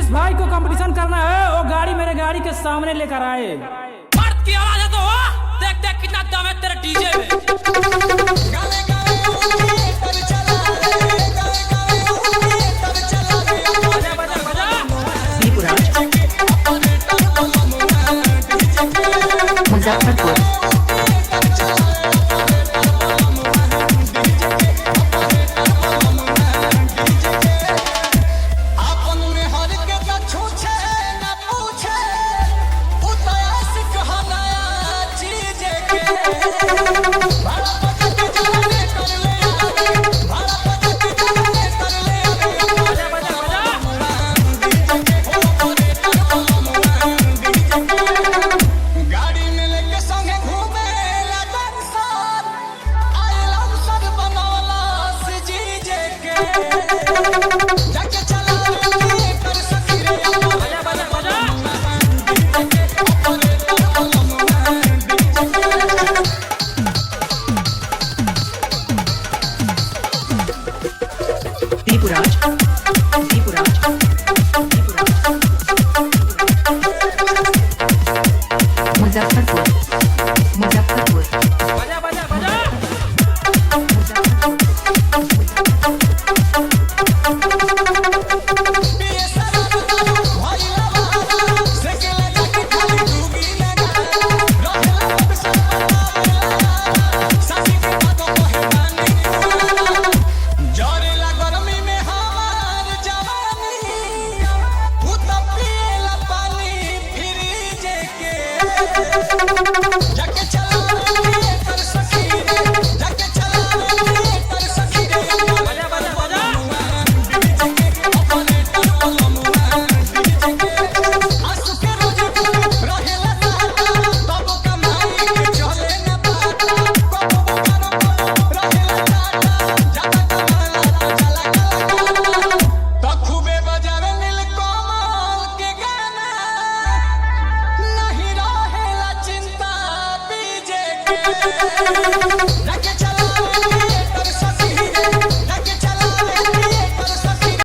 जिस भाई को कंपटीशन करना है वो गाड़ी मेरे गाड़ी के सामने लेकर आए। मर्द की आवाज है तो देख देख कितना दम है तेरे डीजे में। मुजफ्फरपुर चिंता बीजे के